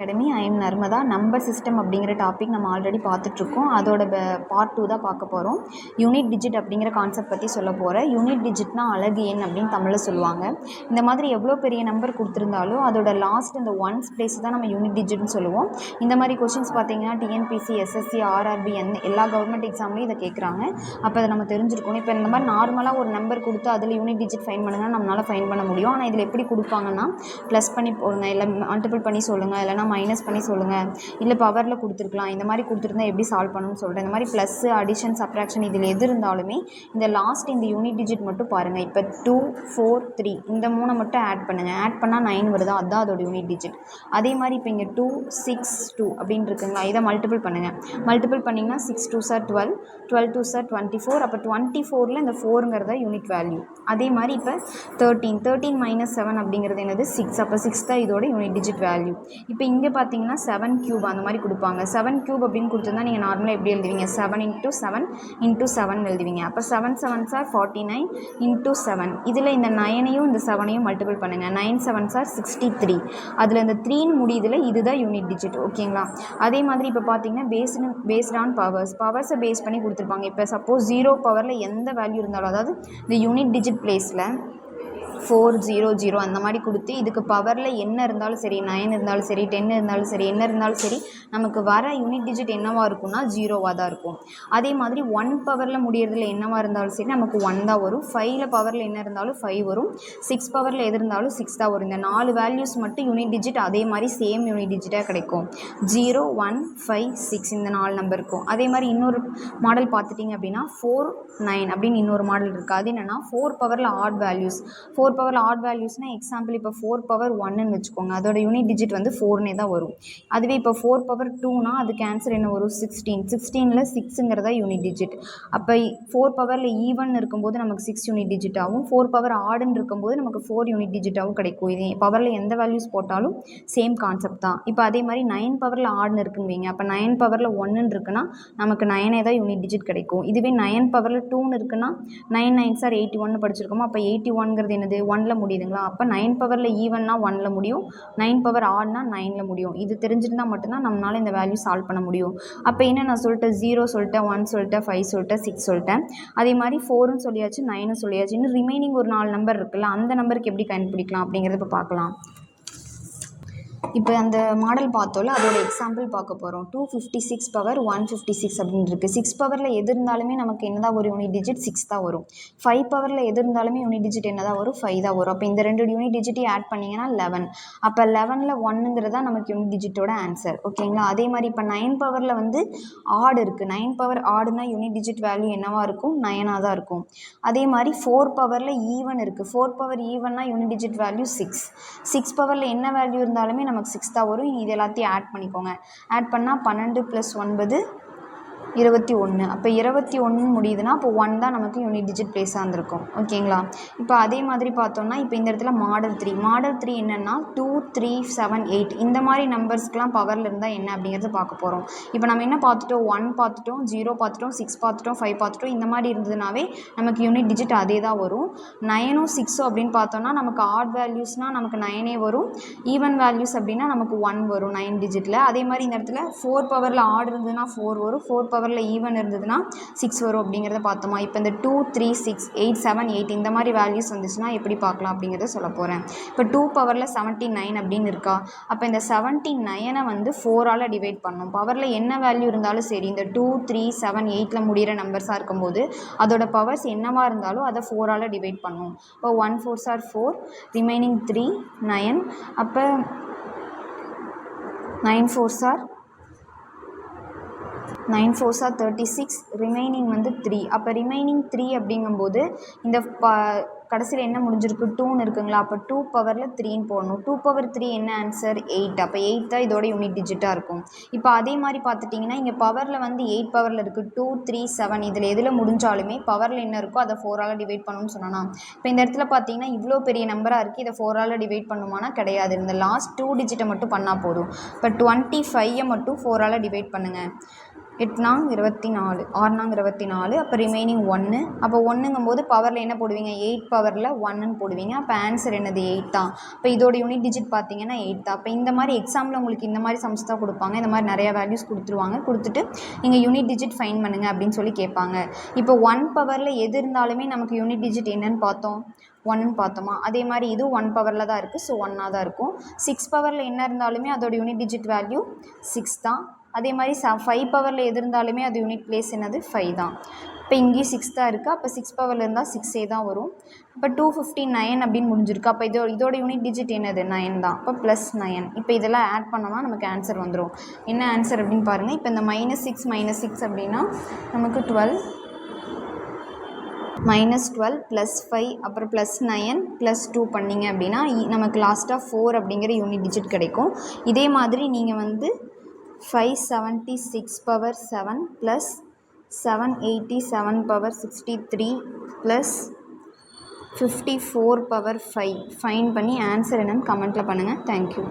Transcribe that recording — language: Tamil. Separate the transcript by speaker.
Speaker 1: Academy. I am Narmada. Number system அப்படிங்கிற டாபிக் நம்ம ஆல்ரெடி பார்த்துட்ருக்கோம். அதோட பார்ட் 2 தான் பார்க்க போகிறோம். யூனிட் டிஜிட் அப்படிங்கிற கான்செப்ட் பற்றி சொல்ல போகிறேன். யூனிட் டிஜிட்னா அலகு எண் அப்படின்னு தமிழில் சொல்லுவாங்க. இந்த மாதிரி எவ்வளோ பெரிய நம்பர் கொடுத்துருந்தாலும் அதோட லாஸ்ட் இந்த ஒன்ஸ் பிளேஸ் தான் நம்ம யூனிட் டிஜிட்னு சொல்லுவோம். இந்த மாதிரி கொஷின்ஸ் பார்த்தீங்கன்னா டிஎன்பிசி, எஸ்எஸ்சி, ஆர்ஆர்பி எல்லா கவர்மெண்ட் எக்ஸாம்லேயும் இதை கேட்குறாங்க. அப்போ அதை நம்ம தெரிஞ்சிருக்கணும். இப்போ இந்த மாதிரி நார்மலாக ஒரு நம்பர் கொடுத்து அதில் யூனிட் டிஜிட் ஃபைன் பண்ணுங்கன்னா நம்மளால் ஃபைன் பண்ண முடியும். ஆனால் இதில் எப்படி கொடுப்பாங்கன்னா ப்ளஸ் பண்ணி போடுங்க, இல்லை மல்டிபிள் பண்ணி சொல்லுங்கள், இல்லைனா மைனஸ் பண்ணி சொல்லுங்கள், இல்லை பவரில் கொடுத்துருக்கலாம். இந்த மாதிரி கொடுத்துருந்தா எப்படி சால்வ் பண்ணணும்னு சொல்கிறேன். இந்த மாதிரி ப்ளஸ்ஸு, அடிஷன், சப்ராக்ஷன் இதில் எது இருந்தாலுமே இந்த லாஸ்ட் இந்த யூனிட் டிஜிட் மட்டும் பாருங்கள். இப்போ 2, 4, 3 இந்த 3 மட்டும் ஆட் பண்ணுங்கள். ஆட் பண்ணால் 9 வருதா, அதுதான் அதோட யூனிட் டிஜிட். அதே மாதிரி இப்போ இங்கே 2, 6, 2 அப்படின்னு இருக்குங்களா, இதை மல்டிபிள் பண்ணுங்கள். மல்டிபிள் பண்ணிங்கன்னா 6 2s are 12, 12 2s are 24. அப்போ 24ல் இந்த 4ங்கிறத யூனிட் வேல்யூ. அதே மாதிரி இப்போ 13 மைனஸ் 7 அப்படிங்கிறது என்னது 6. அப்போ 6 தான் இதோட யூனிட் டிஜிட் வேல்யூ. இப்போ இங்கே பார்த்தீங்கன்னா 7 கியூப் அந்த மாதிரி கொடுப்பாங்க. 7 கியூப் அப்படின்னு கொடுத்துருந்தா நீங்கள் நார்மலாக எப்படி எழுதுவீங்க, 7 × 7 × 7 எழுதுவீங்க. அப்போ 7 7s are 49 × 7. இதில் இந்த 9ஐயும் இந்த 7ஐயும் மல்டிபிள் பண்ணுங்கள். 9 7s are 63. அதில் இந்த 3ன்னு முடியுதில் இதுதான் யூனிட் டிஜிட். ஓகேங்களா. அதே மாதிரி இப்போ பார்த்தீங்கன்னா பேஸ்ட் ஆன் பவர்ஸை பேஸ் பண்ணி கொடுத்துருப்பாங்க. இப்போ சப்போஸ் 0 பவரில் எந்த வேல்யூ இருந்தாலும், அதாவது இந்த யூனிட் டிஜிட் பிளேஸில் 4 0 0 அந்த மாதிரி கொடுத்து இதுக்கு பவரில் என்ன இருந்தாலும் சரி, 9 இருந்தாலும் சரி, 10 இருந்தாலும் சரி, என்ன இருந்தாலும் சரி, நமக்கு வர யூனிட் டிஜிட் என்னவாக இருக்கும்னா 0வாக தான் இருக்கும். அதே மாதிரி 1 பவரில் முடியறதுல என்னவாக இருந்தாலும் சரி நமக்கு 1 தான் வரும். 5ல் பவரில் என்ன இருந்தாலும் 5 வரும். 6 பவரில் எது இருந்தாலும் 6 தான் வரும். இந்த 4 வேல்யூஸ் மட்டும் யூனிட் டிஜிட் அதே மாதிரி சேம் யூனிட் டிஜிட்டாக கிடைக்கும். 0 1 5 6 இந்த 4 நம்பர் இருக்கும். அதே மாதிரி இன்னொரு மாடல் பார்த்துட்டிங்க அப்படின்னா 4 9 அப்படின்னு இன்னொரு மாடல் இருக்குது. அது என்னென்னா 4 பவரில் ஆட் வேல்யூஸ். 4 பவரில் ஆட் வேல்யூஸ்னால் எக்ஸாம்பிள் இப்போ 4 பவர் 1ன்னு வச்சுக்கோங்க. அதோட யூனிட் டிஜிட் வந்து 4னே தான் வரும். அதுவே இப்போ 4 பவர் 2னா அதுக்கு ஆன்சர் என்ன வரும், 16. 16ல் 6ங்கிறதா யூனிட் டிஜிட். அப்போ 4 பவரில் ஈவன் இருக்கும்போது நமக்கு 6 யூனிட் டிஜிட் ஆகும். 4 பவர் ஆடுன்னு இருக்கும்போது நமக்கு 4 யூனிட் டிஜிட்டாகவும் கிடைக்கும். இது பவரில் எந்த வேல்யூஸ் போட்டாலும் சேம் கான்செப்ட் தான். இப்போ அதே மாதிரி 9 பவரில் ஆடுன்னு இருக்குன்னு வைங்க. அப்போ 9 பவரில் 1ன்னு இருக்குன்னா நமக்கு 9 தான் யூனிட் டிஜிட் கிடைக்கும். இதுவே 9 பவரில் 2ன்னு இருக்குன்னா 9 9s are 81 படிச்சிருக்கோமா. அப்போ 81ங்கிறது என்னது 1ல் முடியுதுங்களா. அப்போ 9 பவரில் ஈவன்னா 1ல் முடியும், 9 பவர் ஆட்னா 9ல் முடியும். இது தெரிஞ்சிருந்தால் மட்டும்தான் நம்மளால் இந்த வேல்யூ சால்வ் பண்ண முடியும். அப்போ என்ன நான் சொல்லிட்டேன், 0 சொல்லிட்டேன், 1 சொல்லிட்டேன், 5 சொல்லிட்டேன், 6 சொல்லிட்டேன். அதே மாதிரி 4ன்னு சொல்லியாச்சு, 9ன்னு சொல்லியாச்சு. இன்னும் ரிமைனிங் ஒரு 4 நம்பர் இருக்குல்ல, அந்த நம்பருக்கு எப்படி கண்டுபிடிக்கலாம் அப்படிங்கிறத இப்போ பார்க்கலாம். இப்போ அந்த மாடல் பார்த்தோம்ல, அதோட எக்ஸாம்பிள் பார்க்க போகிறோம். 256 பவர் 156 அப்படின்னு இருக்குது. 6 பவரில் எது இருந்தாலுமே நமக்கு என்ன தான் ஒரு யூனிட் டிஜிட் 6 தான் வரும். 5 பவரில் எது இருந்தாலுமே யூனிட் டிஜிட் என்ன தான் வரும், 5 தான் வரும். அப்போ இந்த 2 யூனிட் டிஜிட்டையும் ஆட் பண்ணிங்கன்னா 11. அப்போ 11ல் 1ங்கிறது தான் நமக்கு யூனிட் டிஜிட்டோட ஆன்சர். ஓகேங்களா. அதே மாதிரி இப்போ 9 பவரில் வந்து ஆடு இருக்குது. 9 பவர் ஆடுனா யூனிட் டிஜிட் வேல்யூ என்னவாக இருக்கும், 9ஆக தான் இருக்கும். அதே மாதிரி 4 பவரில் ஈவன் இருக்குது. 4 பவர் ஈவன்னா யூனிட் டிஜிட் வேல்யூ 6. 6 பவரில் என்ன வேல்யூ இருந்தாலுமே நமக்கு 6 தான் வரும். இது எல்லாத்தையும் ஆட் பண்ணிக்கோங்க. ஆட் பண்ணால் 12 + 9 21. அப்போ 21 முடியுதுன்னா அப்போ 1 தான் நமக்கு யூனிட் டிஜிட் பிளேஸாக இருந்திருக்கும். ஓகேங்களா. இப்போ அதே மாதிரி பார்த்தோம்னா இப்போ இந்த இடத்துல மாடல் 3 என்னென்னா 2 3 7 8 இந்த மாதிரி நம்பர்ஸ்க்கெலாம் பவரில் இருந்தால் என்ன அப்படிங்கிறது பார்க்க போகிறோம். இப்போ நம்ம என்ன பார்த்துட்டோம், 1 பார்த்துட்டோம், 0 பார்த்துட்டோம், 6 பார்த்துட்டோம், 5 பார்த்துட்டோம். இந்த மாதிரி இருந்ததுனாவே நமக்கு யூனிட் டிஜிட் அதே தான் வரும். 9 6 அப்படின்னு பார்த்தோம்னா நமக்கு ஆட் வேல்யூஸ்னால் நமக்கு 9ஏ வரும். ஈவன் வேல்யூஸ் அப்படின்னா நமக்கு 1 வரும் 9 டிஜிட்டில். அதே மாதிரி இந்த இடத்துல 4 பவரில் ஆட் இருந்ததுன்னா 4 வரும். 4 பவரில் ஈவன் இருந்ததுன்னா 6 வரும் அப்படிங்கிறத பார்த்தோமா. இப்போ இந்த 2 3 6 8 7 8 இந்த மாதிரி வேல்யூஸ் வந்துச்சுன்னா எப்படி பார்க்கலாம் அப்படிங்கிறத சொல்ல போகிறேன். இப்போ 2 பவரில் 79 அப்படின்னு இருக்கா. அப்போ இந்த 79ஐ வந்து 4ஆல் டிவைட் பண்ணணும். பவரில் என்ன வேல்யூ இருந்தாலும் சரி, இந்த 2 3 7 8ல் முடிகிற நம்பர்ஸாக இருக்கும்போது அதோட பவர்ஸ் என்னவாக இருந்தாலும் அதை 4ஆல் டிவைட் பண்ணணும். இப்போ 1 4s are 4, ரிமைனிங் 3 9. அப்போ 9 4s are 36, ரிமைனிங் வந்து 3. அப்போ ரிமைனிங் 3 அப்படிங்கும்போது இந்த கடைசியில் என்ன முடிஞ்சிருக்கு, 2ன்னு இருக்குங்களா. அப்போ 2 பவரில் 3ன்னு போடணும். 2 பவர் 3 என்ன ஆன்சர் 8. அப்போ 8 தான் இதோட யூனிட் டிஜிட்டாக இருக்கும். இப்போ அதே மாதிரி பார்த்துட்டிங்கன்னா இங்கே பவரில் வந்து 8 பவரில் இருக்குது. 2 3 7 இதில் எதில் முடிஞ்சாலுமே பவரில் என்ன இருக்கோ அதை 4ஆல் டிவைட் பண்ணணும்னு சொன்னோன்னா, இப்போ இந்த இடத்துல பார்த்தீங்கன்னா இவ்வளோ பெரிய நம்பராக இருக்குது, இதை 4ஆல் டிவைட் பண்ணுமானா கிடையாது. இந்த லாஸ்ட் 2 டிஜிட்டை மட்டும் பண்ணால் போதும். இப்போ 25ஐ மட்டும் 4ஆல் டிவைட் பண்ணுங்கள். 8 24, 6 24, அப்போ ரிமைனிங் 1. அப்போ 1ங்கும்போது பவரில் என்ன போடுவீங்க, 8 பவரில் 1ன்னு போடுவீங்க. அப்போ ஆன்சர் என்னது, 8 தான். இப்போ இதோட யூனிட் டிஜிட் பார்த்தீங்கன்னா 8 தான். இப்போ இந்த மாதிரி எக்ஸாமில் உங்களுக்கு இந்த மாதிரி சம்ஸ் தான் கொடுப்பாங்க. இந்த மாதிரி நிறையா வேல்யூஸ் கொடுத்துருவாங்க. கொடுத்துட்டு நீங்கள் யூனிட் டிஜிட் ஃபைன் பண்ணுங்கள் அப்படின்னு சொல்லி கேட்பாங்க. இப்போ 1 பவரில் எது இருந்தாலுமே நமக்கு யூனிட் டிஜிட் என்னன்னு பார்த்தோம், 1ன்னு பார்த்தோமா. அதே மாதிரி இது 1 பவரில் தான் இருக்குது, ஸோ 1ஆக தான் இருக்கும். 6 பவரில் என்ன இருந்தாலுமே அதோட யூனிட் டிஜிட் வேல்யூ 6 தான். அதே மாதிரி 5 பவரில் எது இருந்தாலுமே அது யூனிட் பிளேஸ் என்னது, 5 தான். இப்போ இங்கேயும் 6 தான் இருக்குது. அப்போ 6 பவரில் இருந்தால் 6A தான் வரும். இப்போ 259 அப்படின்னு முடிஞ்சிருக்கு. அப்போ இதோட யூனிட் டிஜிட் என்னது, 9 தான். இப்போ +9. இப்போ இதெல்லாம் ஆட் பண்ணோம்னா நமக்கு ஆன்சர் வந்துடும். என்ன ஆன்சர் அப்படின்னு பாருங்கள். இப்போ இந்த -6 அப்படின்னா நமக்கு 12 +5 அப்புறம் +9 +2 பண்ணிங்க அப்படின்னா நமக்கு லாஸ்ட்டாக 4 அப்படிங்கிற யூனிட் டிஜிட் கிடைக்கும். இதே மாதிரி நீங்கள் வந்து 576 பவர் 7 + 787 பவர் 63 + 54 பவர் 5 ஃபைன் பண்ணி ஆன்சர் என்னன்னு கமெண்ட்டில் பண்ணுங்கள். தேங்க்யூ.